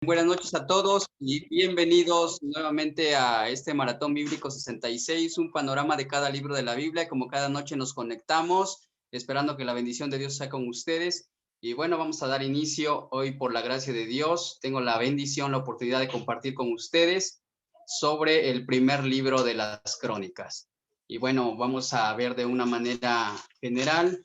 Buenas noches a todos y bienvenidos nuevamente a este Maratón Bíblico 66, un panorama de cada libro de la Biblia. Como cada noche nos conectamos, esperando que la bendición de Dios sea con ustedes. Y bueno, vamos a dar inicio hoy por la gracia de Dios. Tengo la bendición, la oportunidad de compartir con ustedes sobre el primer libro de las Crónicas. Y bueno, vamos a ver de una manera general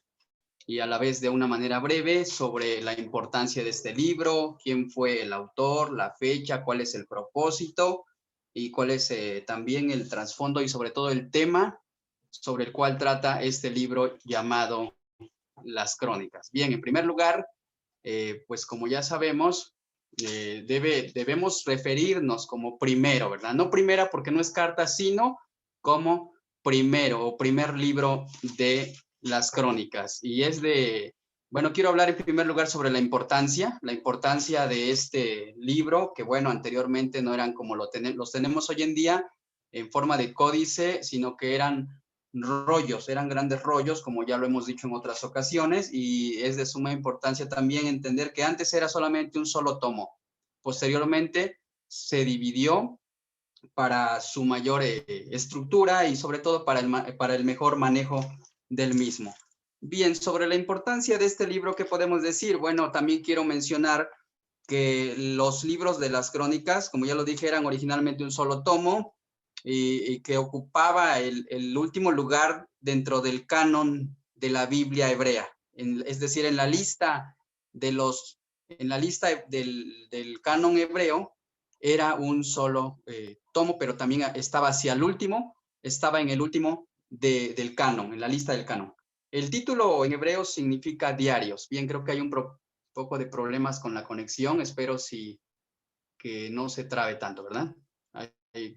y a la vez de una manera breve sobre la importancia de este libro, quién fue el autor, la fecha, cuál es el propósito y cuál es también el trasfondo y sobre todo el tema sobre el cual trata este libro llamado Las Crónicas. Bien, en primer lugar, pues como ya sabemos, debemos referirnos como primero, ¿verdad? No primera porque no es carta, sino como primero o primer libro de las Crónicas. Y es de, bueno, quiero hablar en primer lugar sobre la importancia de este libro, que bueno, anteriormente no eran como los tenemos hoy en día en forma de códice, sino que eran rollos, eran grandes rollos, como ya lo hemos dicho en otras ocasiones, y es de suma importancia también entender que antes era solamente un solo tomo. Posteriormente se dividió para su mayor estructura y sobre todo para el mejor manejo del mismo. Bien, sobre la importancia de este libro, ¿qué podemos decir? Bueno, también quiero mencionar que los libros de las crónicas, como ya lo dije, eran originalmente un solo tomo y que ocupaba el último lugar dentro del canon de la Biblia hebrea, es decir, en la lista del canon hebreo era un solo tomo, pero también estaba hacia el último, estaba en el último del canon, en la lista del canon. El título en hebreo significa diarios. Bien, creo que hay un poco de problemas con la conexión. Espero que no se trabe tanto, ¿verdad?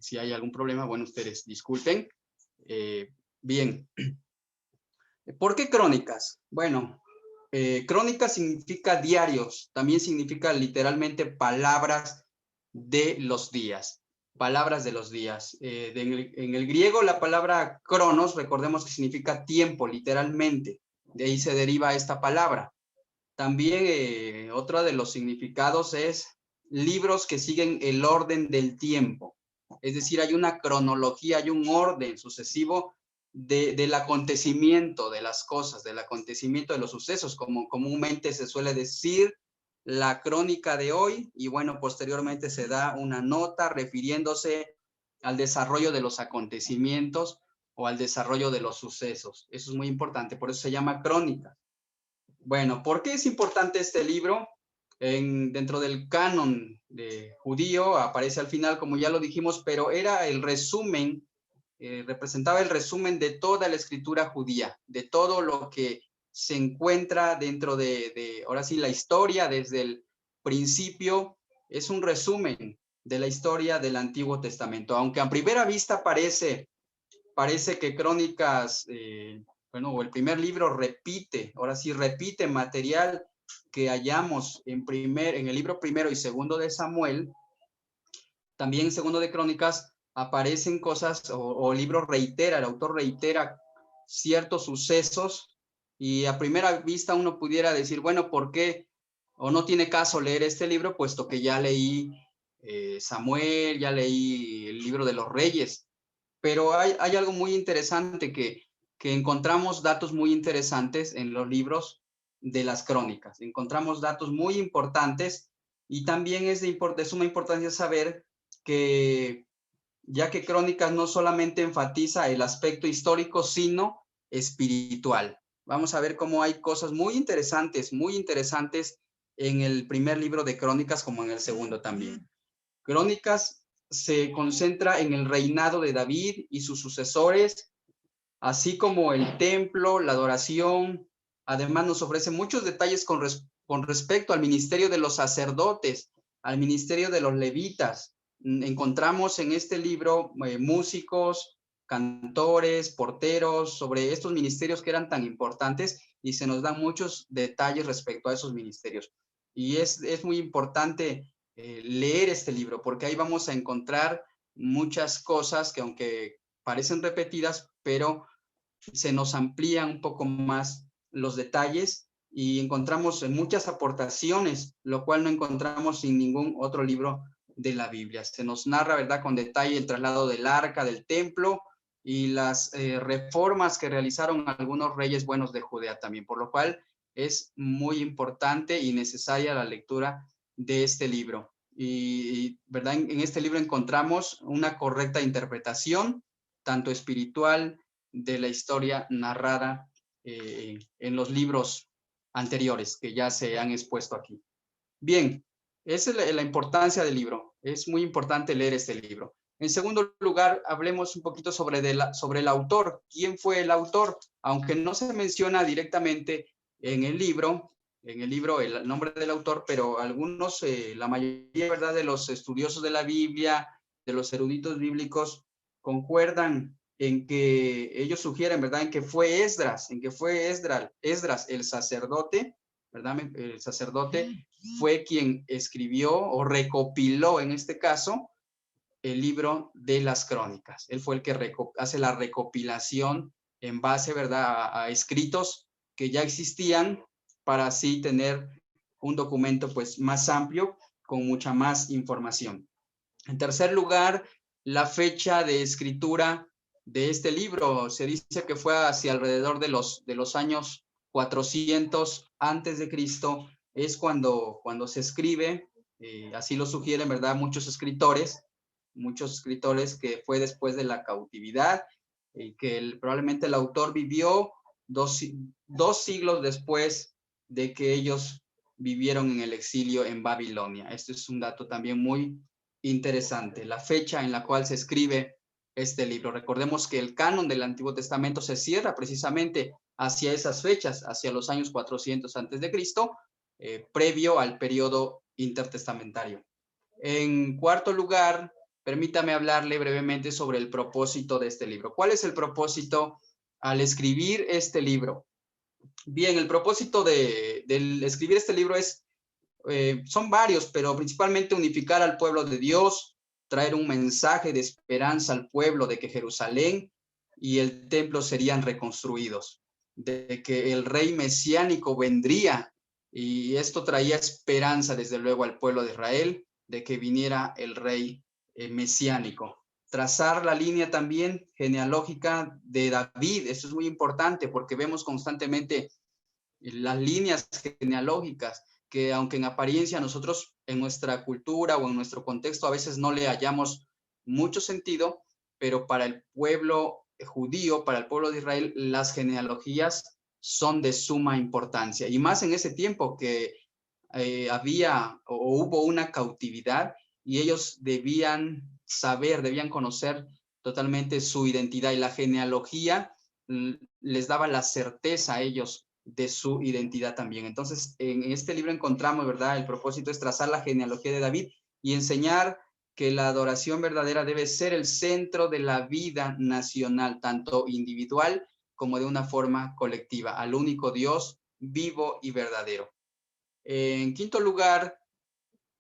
Si hay algún problema, bueno, ustedes disculpen. Bien. ¿Por qué crónicas? Bueno, crónicas significa diarios, también significa literalmente palabras de los días, palabras de los días. En el griego la palabra cronos, recordemos que significa tiempo, literalmente, de ahí se deriva esta palabra. También otro de los significados es libros que siguen el orden del tiempo. Es decir, hay una cronología, hay un orden sucesivo del acontecimiento de las cosas, del acontecimiento de los sucesos, como comúnmente se suele decir, la crónica de hoy, y bueno, posteriormente se da una nota refiriéndose al desarrollo de los acontecimientos o al desarrollo de los sucesos. Eso es muy importante, por eso se llama crónica. Bueno, ¿por qué es importante este libro? Dentro del canon judío aparece al final, como ya lo dijimos, pero era el resumen, representaba el resumen de toda la escritura judía, de todo lo que se encuentra dentro ahora sí, la historia desde el principio, es un resumen de la historia del Antiguo Testamento. Aunque a primera vista parece que Crónicas, bueno, el primer libro repite, ahora sí repite material que hallamos en el libro primero y segundo de Samuel. También en segundo de Crónicas aparecen cosas o el libro reitera, el autor reitera ciertos sucesos y a primera vista uno pudiera decir, bueno, ¿por qué? O no tiene caso leer este libro, puesto que ya leí Samuel, ya leí el libro de los Reyes. Pero hay algo muy interesante que encontramos datos muy interesantes en los libros de las crónicas. Encontramos datos muy importantes y también es de suma importancia saber que ya que Crónicas no solamente enfatiza el aspecto histórico, sino espiritual. Vamos a ver cómo hay cosas muy interesantes en el primer libro de Crónicas como en el segundo también. Crónicas se concentra en el reinado de David y sus sucesores, así como el templo, la adoración. Además nos ofrece muchos detalles con respecto al ministerio de los sacerdotes, al ministerio de los levitas. Encontramos en este libro músicos, cantores, porteros, sobre estos ministerios que eran tan importantes y se nos dan muchos detalles respecto a esos ministerios. Y es muy importante leer este libro porque ahí vamos a encontrar muchas cosas que aunque parecen repetidas, pero se nos amplían un poco más los detalles y encontramos muchas aportaciones, lo cual no encontramos en ningún otro libro de la Biblia. Se nos narra, ¿verdad?, con detalle el traslado del arca, del templo y las reformas que realizaron algunos reyes buenos de Judea también, por lo cual es muy importante y necesaria la lectura de este libro. ¿Verdad? En este libro encontramos una correcta interpretación, tanto espiritual, de la historia narrada en los libros anteriores que ya se han expuesto aquí. Bien, esa es la importancia del libro. Es muy importante leer este libro. En segundo lugar, hablemos un poquito sobre el autor. ¿Quién fue el autor? Aunque no se menciona directamente en el libro el nombre del autor, pero algunos, la mayoría, ¿verdad?, de los estudiosos de la Biblia, de los eruditos bíblicos, concuerdan en que ellos sugieren, ¿verdad?, en que fue Esdras el sacerdote, ¿verdad? El sacerdote fue quien escribió o recopiló, en este caso, el libro de las crónicas. Él fue el que hace la recopilación en base, ¿verdad?, a escritos que ya existían, para así tener un documento pues más amplio, con mucha más información. En tercer lugar, la fecha de escritura de este libro. Se dice que fue hacia alrededor de los años 400 antes de Cristo, es cuando se escribe, así lo sugieren, ¿verdad?, muchos escritores, que fue después de la cautividad, que probablemente el autor vivió dos siglos después de que ellos vivieron en el exilio en Babilonia. Esto es un dato también muy interesante, la fecha en la cual se escribe este libro. Recordemos que el canon del Antiguo Testamento se cierra precisamente hacia esas fechas, hacia los años 400 antes de Cristo, previo al periodo intertestamentario. En cuarto lugar, permítame hablarle brevemente sobre el propósito de este libro. ¿Cuál es el propósito al escribir este libro? Bien, el propósito del escribir este libro son varios, pero principalmente unificar al pueblo de Dios, traer un mensaje de esperanza al pueblo de que Jerusalén y el templo serían reconstruidos, de que el rey mesiánico vendría, y esto traía esperanza desde luego al pueblo de Israel, de que viniera el rey mesiánico. Trazar la línea también genealógica de David, esto es muy importante porque vemos constantemente las líneas genealógicas, que aunque en apariencia nosotros en nuestra cultura o en nuestro contexto a veces no le hallamos mucho sentido, pero para el pueblo judío, para el pueblo de Israel, las genealogías son de suma importancia, y más en ese tiempo que había o hubo una cautividad, y ellos debían saber, debían conocer totalmente su identidad, y la genealogía les daba la certeza a ellos de su identidad también. Entonces, en este libro encontramos, ¿verdad?, el propósito es trazar la genealogía de David y enseñar que la adoración verdadera debe ser el centro de la vida nacional, tanto individual como de una forma colectiva, al único Dios vivo y verdadero. En quinto lugar,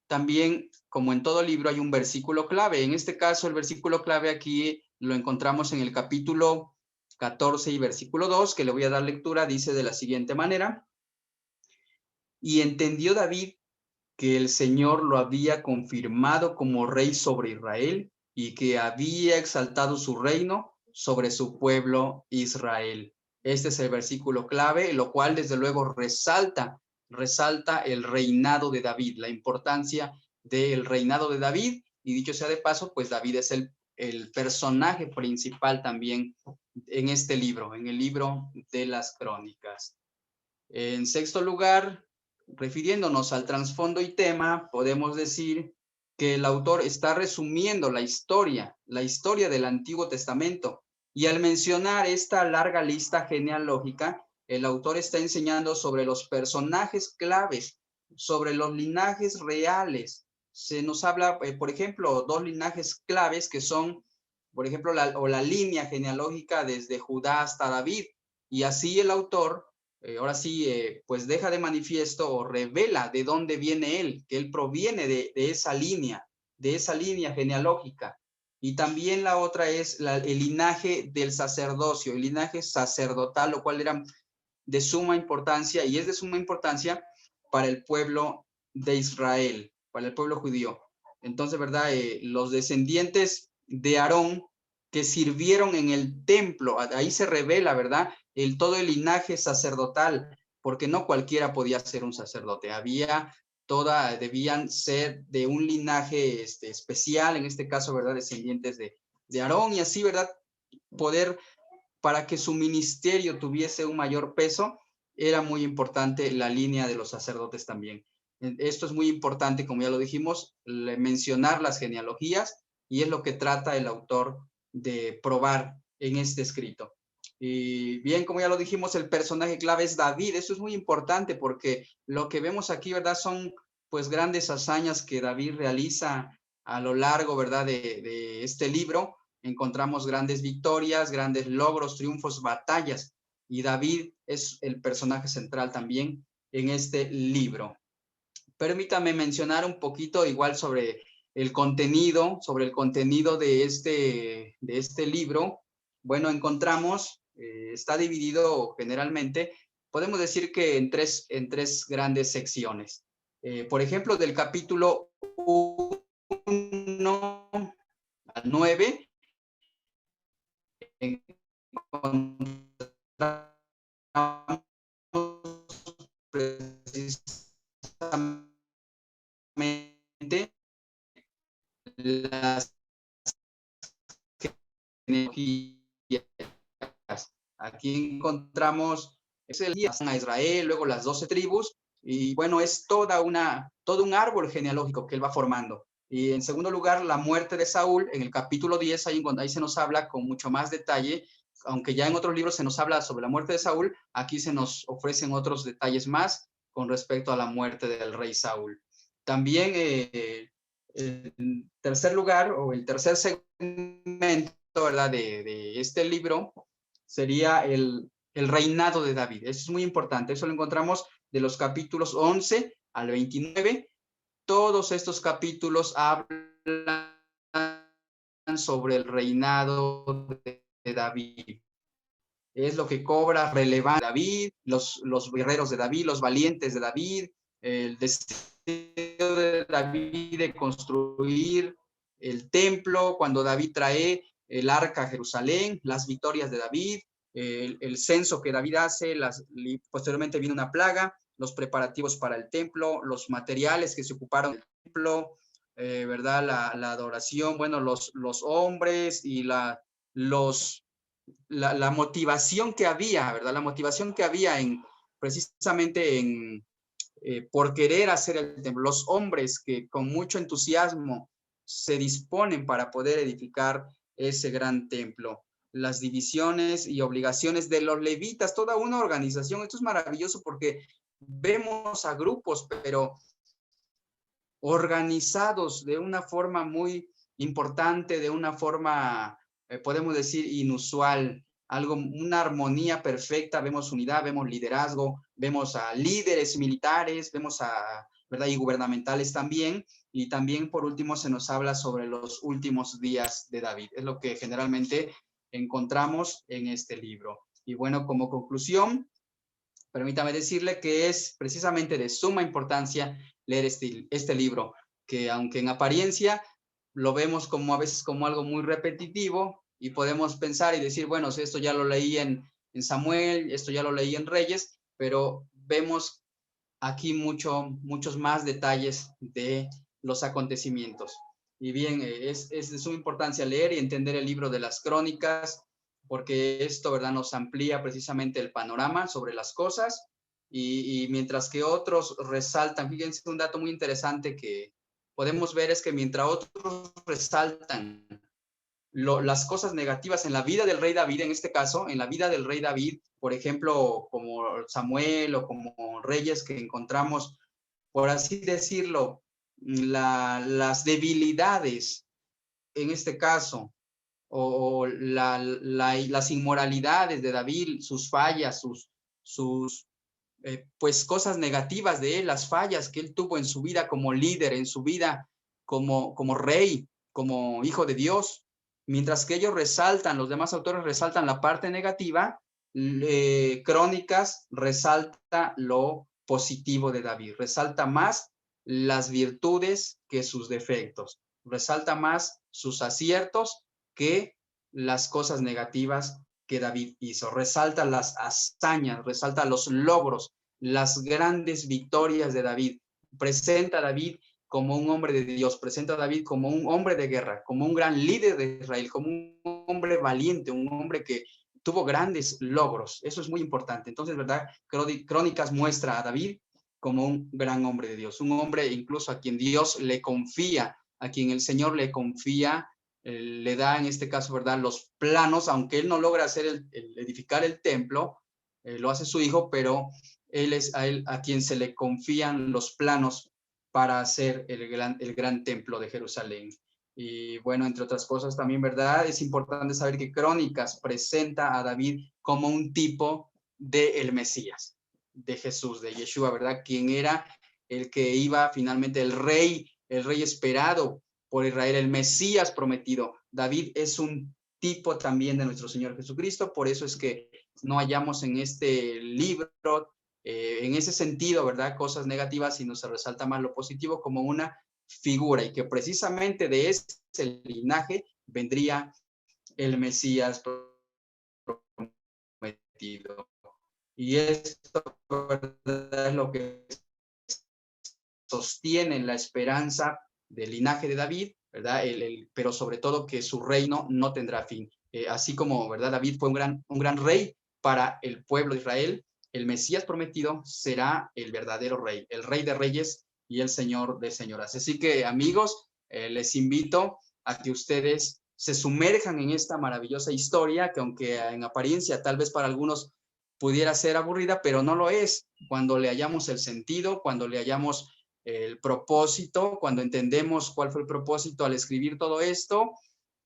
también, como en todo libro, hay un versículo clave. En este caso, el versículo clave aquí lo encontramos en el capítulo 14 y versículo 2, que le voy a dar lectura. Dice de la siguiente manera: y entendió David que el Señor lo había confirmado como rey sobre Israel y que había exaltado su reino sobre su pueblo Israel. Este es el versículo clave, lo cual desde luego resalta el reinado de David, la importancia del reinado de David, y dicho sea de paso, pues David es el personaje principal también en este libro, en el libro de las crónicas. En sexto lugar, refiriéndonos al trasfondo y tema, podemos decir que el autor está resumiendo la historia del Antiguo Testamento, y al mencionar esta larga lista genealógica, el autor está enseñando sobre los personajes claves, sobre los linajes reales. Se nos habla, por ejemplo, dos linajes claves que son, por ejemplo, la línea genealógica desde Judá hasta David, y así el autor ahora sí, pues deja de manifiesto o revela de dónde viene él, que él proviene de esa línea genealógica. Y también la otra es el linaje del sacerdocio, el linaje sacerdotal, lo cual era de suma importancia, y es de suma importancia para el pueblo de Israel, para el pueblo judío. Entonces, ¿verdad? Los descendientes de Aarón que sirvieron en el templo, ahí se revela, ¿verdad? Todo el linaje sacerdotal, porque no cualquiera podía ser un sacerdote, debían ser de un linaje especial, en este caso, ¿verdad? Descendientes de Aarón, y así, ¿verdad? Poder, para que su ministerio tuviese un mayor peso, era muy importante la línea de los sacerdotes también. Esto es muy importante, como ya lo dijimos, mencionar las genealogías, y es lo que trata el autor de probar en este escrito. Y bien, como ya lo dijimos, el personaje clave es David. Eso es muy importante porque lo que vemos aquí, ¿verdad? Son pues grandes hazañas que David realiza a lo largo, ¿verdad? De este libro. Encontramos grandes victorias, grandes logros, triunfos, batallas. Y David es el personaje central también en este libro. Permítame mencionar un poquito igual sobre el contenido de este libro. Bueno, encontramos, está dividido generalmente, podemos decir que en tres grandes secciones. Por ejemplo, del capítulo 1 al 9, encontramos precisamente las genealogías. Aquí encontramos a Israel, luego las 12 tribus, y bueno, es todo un árbol genealógico que él va formando. Y en segundo lugar, la muerte de Saúl, en el capítulo 10, ahí se nos habla con mucho más detalle, aunque ya en otros libros se nos habla sobre la muerte de Saúl, aquí se nos ofrecen otros detalles más con respecto a la muerte del rey Saúl. También, en tercer lugar, o el tercer segmento, ¿verdad? de este libro, sería el reinado de David. Eso es muy importante. Eso lo encontramos de los capítulos 11 al 29. Todos estos capítulos hablan sobre el reinado de David. Es lo que cobra relevancia David, los guerreros de David, los valientes de David, el deseo de David de construir el templo, cuando David trae el arca a Jerusalén, las victorias de David, el censo que David hace, posteriormente viene una plaga, los preparativos para el templo, los materiales que se ocuparon del templo, ¿verdad? La adoración, bueno, los hombres y la motivación que había, ¿verdad? La motivación que había precisamente por querer hacer el templo. Los hombres que con mucho entusiasmo se disponen para poder edificar ese gran templo. Las divisiones y obligaciones de los levitas, toda una organización. Esto es maravilloso porque vemos a grupos, pero organizados de una forma muy importante, de una forma, podemos decir, inusual, una armonía perfecta. Vemos unidad, vemos liderazgo, vemos a líderes militares, vemos ¿verdad? Y gubernamentales también. Y también, por último, se nos habla sobre los últimos días de David. Es lo que generalmente encontramos en este libro. Y bueno, como conclusión, permítame decirle que es precisamente de suma importancia leer este libro, que aunque en apariencia lo vemos como a veces como algo muy repetitivo, y podemos pensar y decir, bueno, esto ya lo leí en Samuel, esto ya lo leí en Reyes, pero vemos aquí muchos más detalles de los acontecimientos. Y bien, es de suma importancia leer y entender el libro de las crónicas, porque esto, ¿verdad?, nos amplía precisamente el panorama sobre las cosas, y mientras que otros resaltan, fíjense, un dato muy interesante que podemos ver es que mientras otros resaltan las cosas negativas en la vida del rey David, en este caso, en la vida del rey David, por ejemplo, como Samuel o como reyes que encontramos, por así decirlo, las debilidades, en este caso, o las inmoralidades de David, sus fallas, sus pues cosas negativas de él, las fallas que él tuvo en su vida como líder, en su vida como rey, como hijo de Dios. Mientras que ellos resaltan, los demás autores resaltan la parte negativa, Crónicas resalta lo positivo de David, resalta más las virtudes que sus defectos, resalta más sus aciertos que las cosas negativas que David hizo, resalta las hazañas, resalta los logros, las grandes victorias de David, presenta a David como un hombre de Dios, presenta a David como un hombre de guerra, como un gran líder de Israel, como un hombre valiente, un hombre que tuvo grandes logros. Eso es muy importante. Entonces, ¿verdad? Crónicas muestra a David como un gran hombre de Dios, un hombre incluso a quien Dios le confía, a quien el Señor le confía, le da en este caso, ¿verdad? Los planos, aunque él no logra hacer edificar el templo, lo hace su hijo, pero él es a quien se le confían los planos para hacer el gran templo de Jerusalén. Y bueno, entre otras cosas también, ¿verdad? Es importante saber que Crónicas presenta a David como un tipo del Mesías, de Jesús, de Yeshua, ¿verdad? Quien era el que iba finalmente el rey esperado por Israel, el Mesías prometido. David es un tipo también de nuestro Señor Jesucristo, por eso es que no hallamos en este libro, en ese sentido, ¿verdad? Cosas negativas, sino se resalta más lo positivo como una figura y que precisamente de ese linaje vendría el Mesías prometido. Y esto, ¿verdad?, es lo que sostiene la esperanza del linaje de David, ¿verdad? Pero sobre todo que su reino no tendrá fin. Así como, ¿verdad? David fue un gran rey para el pueblo de Israel, el Mesías prometido será el verdadero rey, el rey de reyes y el señor de señoras. Así que, amigos, les invito a que ustedes se sumerjan en esta maravillosa historia, que aunque en apariencia tal vez para algunos pudiera ser aburrida, pero no lo es. Cuando le hallamos el sentido, cuando le hallamos el propósito, cuando entendemos cuál fue el propósito al escribir todo esto,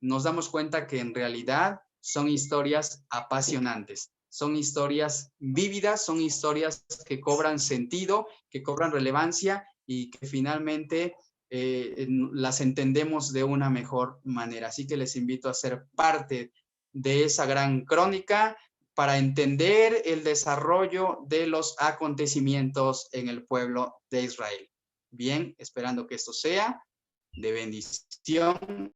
nos damos cuenta que en realidad son historias apasionantes, son historias vívidas, son historias que cobran sentido, que cobran relevancia y que finalmente las entendemos de una mejor manera. Así que les invito a ser parte de esa gran crónica para entender el desarrollo de los acontecimientos en el pueblo de Israel. Bien, esperando que esto sea de bendición